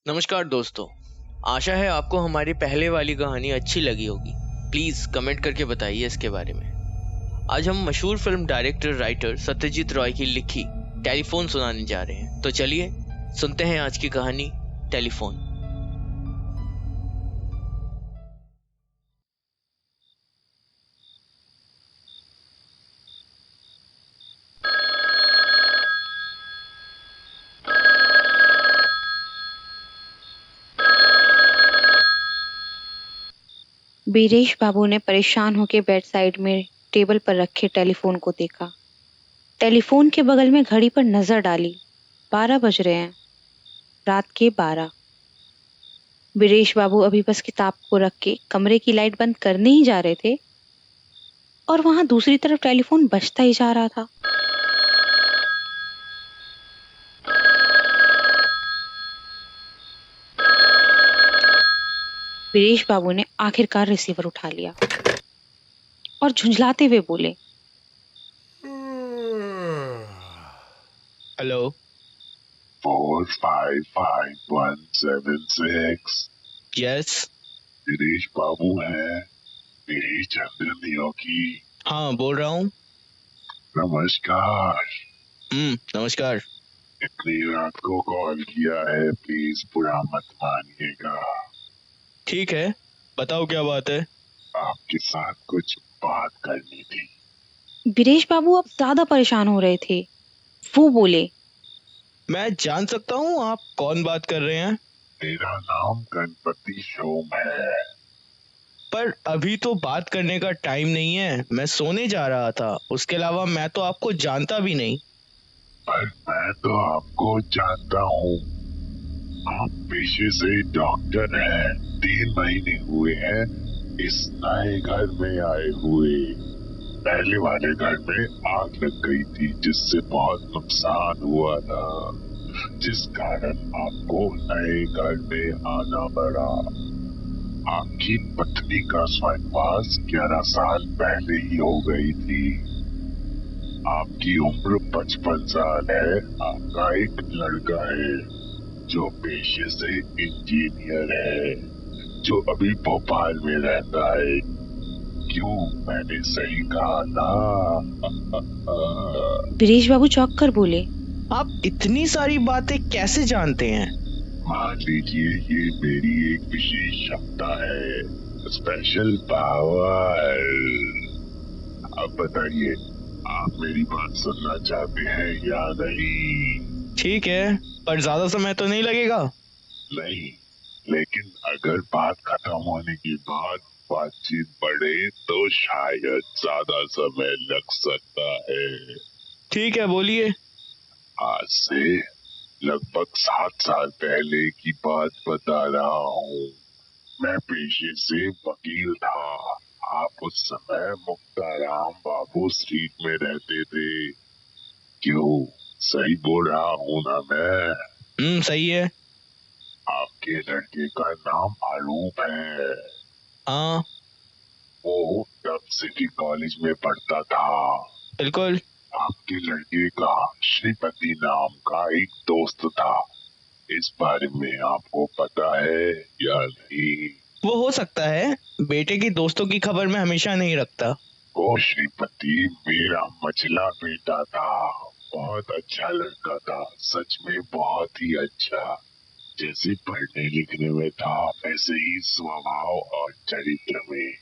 नमस्कार दोस्तों। आशा है आपको हमारी पहले वाली कहानी अच्छी लगी होगी। प्लीज़ कमेंट करके बताइए इसके बारे में। आज हम मशहूर film director writer Satyajit Roy की लिखी टेलीफोन सुनाने जा रहे हैं। तो चलिए सुनते हैं आज की कहानी टेलीफोन। बीरेश बाबू ने परेशान होकर बेड साइड में टेबल पर रखे टेलीफोन को देखा। टेलीफोन के बगल में घड़ी पर नजर डाली। 12 बज रहे हैं, रात के 12। बीरेश बाबू अभी बस किताब को रख के कमरे की लाइट बंद करने ही जा रहे थे और वहां दूसरी तरफ टेलीफोन बजता ही जा रहा था। बीरेश बाबू ने आखिरकार रिसीवर उठा लिया और झुंझलाते हुए बोले, हेलो। 455176। यस। गिरीश बाबू है, गिरीश चंद्र नियोगी। हाँ, बोल रहा हूँ। नमस्कार। नमस्कार। इतनी रात को कॉल किया है, प्लीज बुरा मत मानिएगा। ठीक है, बताओ क्या बात है। आपके साथ कुछ बात करनी थी। बीरेश बाबू अब ज्यादा परेशान हो रहे थे। वो बोले, मैं जान सकता हूँ आप कौन बात कर रहे हैं? मेरा नाम गणपति सोम है। पर अभी तो बात करने का टाइम नहीं है, मैं सोने जा रहा था। उसके अलावा मैं तो आपको जानता भी नहीं। पर मैं तो आपको जानता हूँ। आप पेशे से डॉक्टर हैं। 3 महीने हुए हैं इस नए घर में आए हुए। पहले वाले घर में आग लग गई थी, जिससे बहुत नुकसान हुआ था, जिस कारण आपको नए घर में आना पड़ा। आपकी पत्नी का स्वर्गवास 11 साल पहले ही हो गई थी। आपकी उम्र 55 साल है। आपका एक लड़का है जो पेशे से इंजीनियर है, जो अभी भोपाल में रहता है। क्यों, मैंने सही कहा ना? बीरेश बाबू चौंक कर बोले, आप इतनी सारी बातें कैसे जानते हैं? मान लीजिए ये मेरी एक विशेष क्षमता है, स्पेशल पावर। अब बताइए, आप मेरी बात सुनना चाहते हैं या नहीं? ठीक है, पर ज्यादा समय तो नहीं लगेगा। नहीं, लेकिन अगर बात खत्म होने के बाद बातचीत बढ़े तो शायद ज्यादा समय लग सकता है। ठीक है, बोलिए। आज से लगभग 7 साल पहले की बात बता रहा हूँ। मैं पेशे से वकील था। आप उस समय मुक्ताराम बाबू स्ट्रीट में रहते थे। क्यों, सही बोल रहा हूँ ना मैं? सही है। आपके लड़के का नाम आरूप है। हाँ, वो तब सिटी कॉलेज में पढ़ता था। बिल्कुल। आपके लड़के का श्रीपति नाम का एक दोस्त था। इस बारे में आपको पता है या नहीं? वो हो सकता है, बेटे की दोस्तों की खबर मैं हमेशा नहीं रखता। वो श्रीपति मेरा मझला बेटा था। बहुत अच्छा लड़का था, सच में बहुत ही अच्छा। जैसे पढ़ने लिखने में था, वैसे ही स्वभाव और चरित्र में।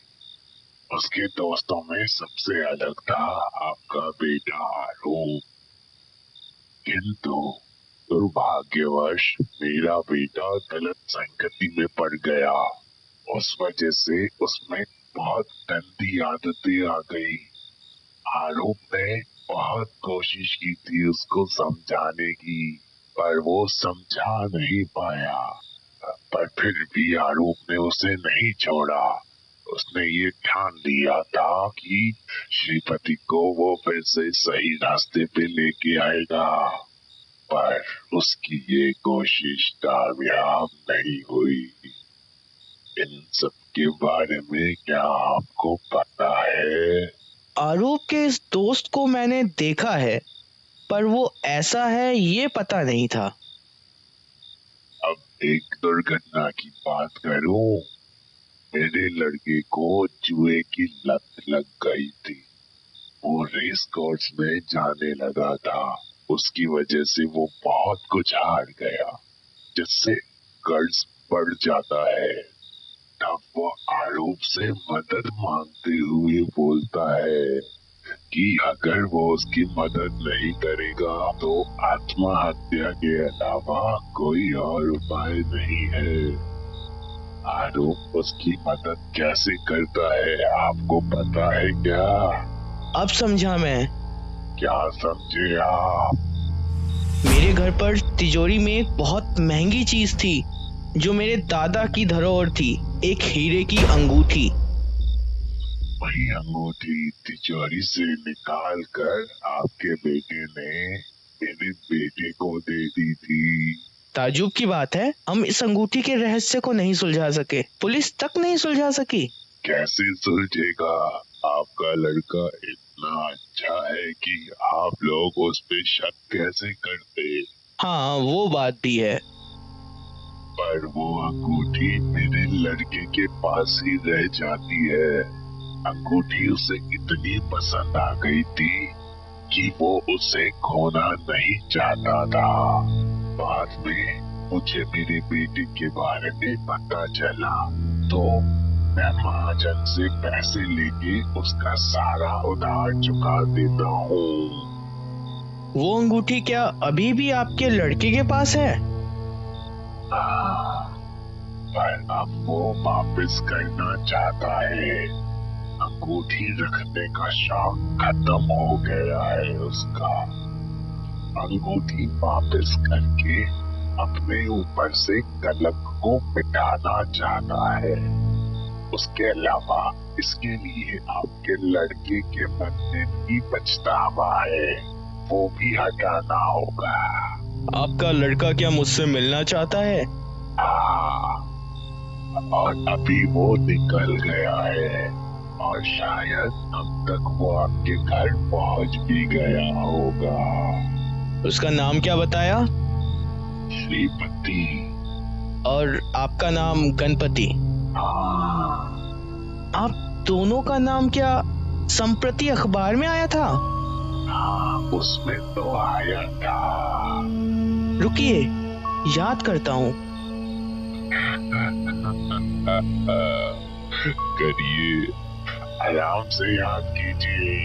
उसके दोस्तों में सबसे अलग था आपका बेटा आरूप। किंतु दुर्भाग्यवश मेरा बेटा गलत संगति में पड़ गया। उस वजह से उसमें बहुत गंदी आदतें आ गई। आरूप ने बहुत कोशिश की थी उसको समझाने की, पर वो समझा नहीं पाया। पर फिर भी आरूप ने उसे नहीं छोड़ा। उसने ये ठान लिया था कि श्रीपति को वो फिर से सही रास्ते पे लेके आएगा। पर उसकी ये कोशिश कामयाब नहीं हुई। इन सब के बारे में क्या आपको पता है? आरूप के इस दोस्त को मैंने देखा है, पर वो ऐसा है ये पता नहीं था। अब एक दुर्घटना की बात करूं, मेरे लड़के को जुए की लत लग गई थी। वो रेस कोर्स में जाने लगा था, उसकी वजह से वो बहुत कुछ हार गया, जिससे कर्ज बढ़ जाता है। तब वो आरोप से मदद मांगते हुए बोलता है कि अगर वो उसकी मदद नहीं करेगा तो आत्महत्या के अलावा कोई और उपाय नहीं है। आरोप उसकी मदद कैसे करता है, आपको पता है क्या? अब समझा मैं। क्या समझे आप? मेरे घर पर तिजोरी में एक बहुत महंगी चीज थी जो मेरे दादा की धरोहर थी, एक हीरे की अंगूठी। वही अंगूठी तिजोरी से निकाल कर आपके बेटे ने मेरे बेटे को दे दी थी। ताज्जुब की बात है, हम इस अंगूठी के रहस्य को नहीं सुलझा सके, पुलिस तक नहीं सुलझा सकी। कैसे सुलझेगा? आपका लड़का इतना अच्छा है कि आप लोग उस पे शक कैसे करते? हाँ, वो बात भी है। पर वो अंगूठी मेरे लड़के के पास ही रह जाती है। अंगूठी उसे इतनी पसंद आ गई थी कि वो उसे खोना नहीं चाहता था। बाद में मुझे मेरे बेटे के बारे में पता चला तो मैं महाजन से पैसे लेके उसका सारा उधार चुका देता हूँ। वो अंगूठी क्या अभी भी आपके लड़के के पास है? हाँ, पर अब वो वापस करना चाहता है। अंगूठी रखने का शौक खत्म हो गया है उसका। अंगूठी वापस करके अपने ऊपर से कलंक को मिटाना चाहता है। उसके अलावा इसके लिए आपके लड़के के मन में भी पछतावा है, वो भी हटाना होगा। आपका लड़का क्या मुझसे मिलना चाहता है? हाँ, और अभी वो निकल गया है और शायद अब तक वो आपके घर पहुंच भी गया होगा। उसका नाम क्या बताया? श्रीपति। और आपका नाम गणपति। हाँ, आप दोनों का नाम क्या संप्रति अखबार में आया था? हाँ, उसमें तो आया था। रुकिए, याद करता हूँ। करिए, आराम से याद कीजिए।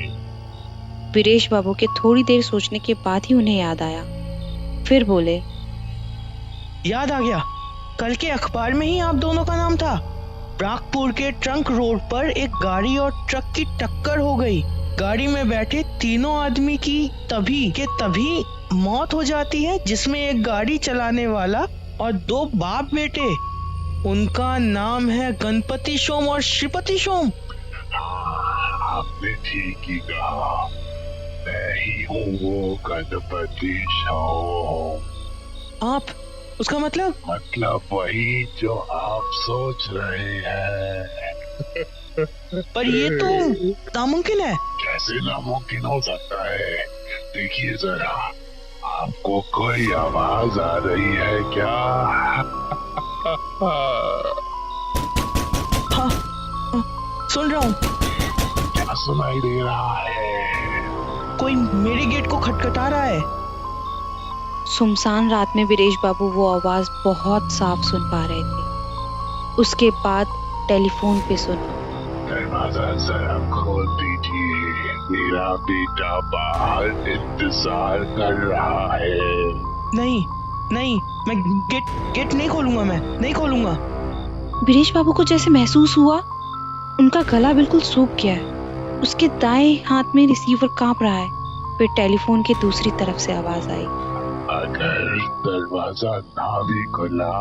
वीरेश बाबू के थोड़ी देर सोचने के बाद ही उन्हें याद आया। फिर बोले, याद आ गया, कल के अखबार में ही आप दोनों का नाम था। प्रागपुर के ट्रंक रोड पर एक गाड़ी और ट्रक की टक्कर हो गई। गाड़ी में बैठे तीनों आदमी की तभी के तभी मौत हो जाती है, जिसमें एक गाड़ी चलाने वाला और दो बाप बेटे। उनका नाम है गणपति सोम और श्रीपति सोम। आपने ठीक ही कहा, मैं ही हूँ वो गणपति सोम। आप, उसका मतलब वही जो आप सोच रहे हैं। पर ये तो नामुमकिन है। कैसे नामुमकिन हो सकता है? देखिए जरा, आपको कोई आवाज आ रही है क्या? हाँ, सुन रहा हूँ। क्या सुनाई दे रहा है? कोई मेरे गेट को खटखटा रहा है। सुनसान रात में वीरेश बाबू वो आवाज बहुत साफ सुन पा रहे थे। उसके बाद टेलीफोन पे सुना, दरवाजा जरा खोल दीजिए, मेरा बेटा बाहर इंतजार कर रहा है। नहीं नहीं, मैं गेट नहीं खोलूंगा, मैं नहीं खोलूंगा। वीरेश बाबू को जैसे महसूस हुआ उनका गला बिल्कुल सूख गया है। उसके दाएं हाथ में रिसीवर कांप रहा है। फिर टेलीफोन की दूसरी तरफ से आवाज आई, अगर दरवाजा ना भी खुला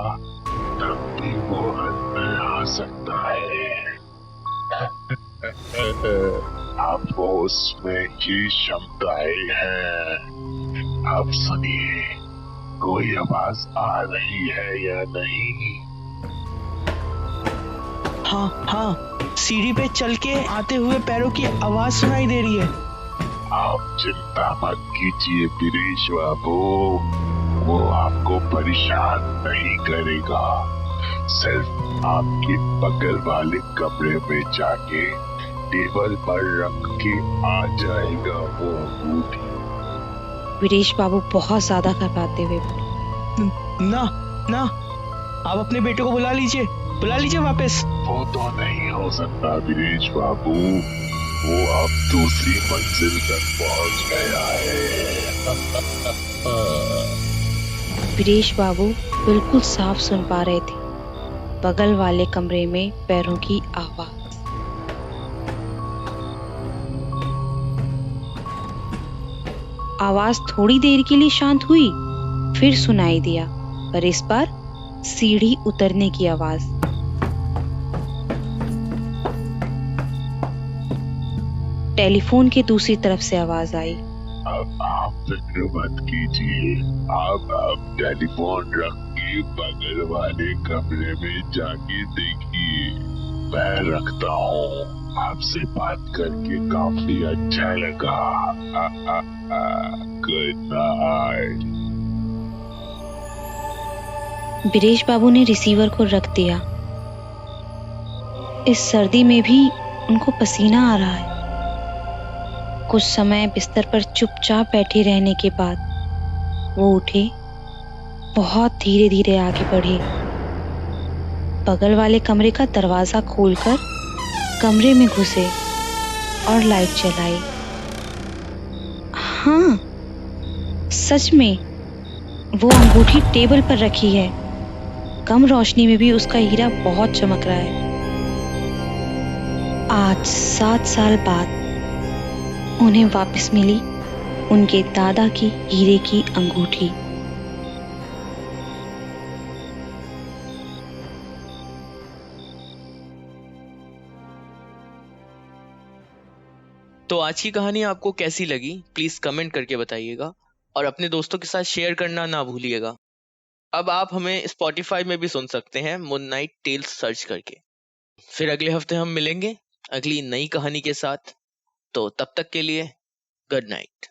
तब भी वो अंदर आ सकता है। आपको उसमें ये क्षमताएं हैं। आप सुनिए, कोई आवाज आ रही है या नहीं? हाँ, सीढ़ी पे चल के आते हुए पैरों की आवाज सुनाई दे रही है। आप चिंता मत कीजिए वीरेश बाबू, वो आपको परेशान नहीं करेगा। सिर्फ आपके बगल वाले कमरे में जाके टेबल पर रख के आ जाएगा वो अंगूठी। वीरेश बाबू बहुत ज्यादा घबराते हुए बोले। ना ना, आप अपने बेटे को बुला लीजिए वापस। वो तो नहीं हो सकता वीरेश बाबू, वो अब दूसरी मंजिल तक पहुंच गया है। वीरेश बाबू बिल्कुल साफ सुन पा रहे थे बगल वाले कमरे में पैरों की आवाज। आवाज थोड़ी देर के लिए शांत हुई, फिर सुनाई दिया, पर इस बार सीढ़ी उतरने की आवाज। टेलीफोन के दूसरी तरफ से आवाज आई। अब आप फिक्र मत कीजिए, आप टेलीफोन रख के बगल वाले कमरे में जाके देखिए। मैं रखता हूँ, आपसे बात करके काफी अच्छा लगा। Good night. वीरेश बाबू ने रिसीवर को रख दिया। इस सर्दी में भी उनको पसीना आ रहा है। कुछ समय बिस्तर पर चुपचाप बैठे रहने के बाद वो उठे, बहुत धीरे धीरे आगे बढ़े, बगल वाले कमरे का दरवाजा खोलकर कमरे में घुसे और लाइट जलाई। हाँ, सच में वो अंगूठी टेबल पर रखी है। कम रोशनी में भी उसका हीरा बहुत चमक रहा है। आज 7 साल बाद उन्हें वापस मिली उनके दादा की हीरे की अंगूठी। तो आज की कहानी आपको कैसी लगी प्लीज कमेंट करके बताइएगा और अपने दोस्तों के साथ शेयर करना ना भूलिएगा। अब आप हमें स्पॉटिफाई में भी सुन सकते हैं मून नाइट टेल्स सर्च करके। फिर अगले हफ्ते हम मिलेंगे अगली नई कहानी के साथ। तो तब तक के लिए गुड नाइट।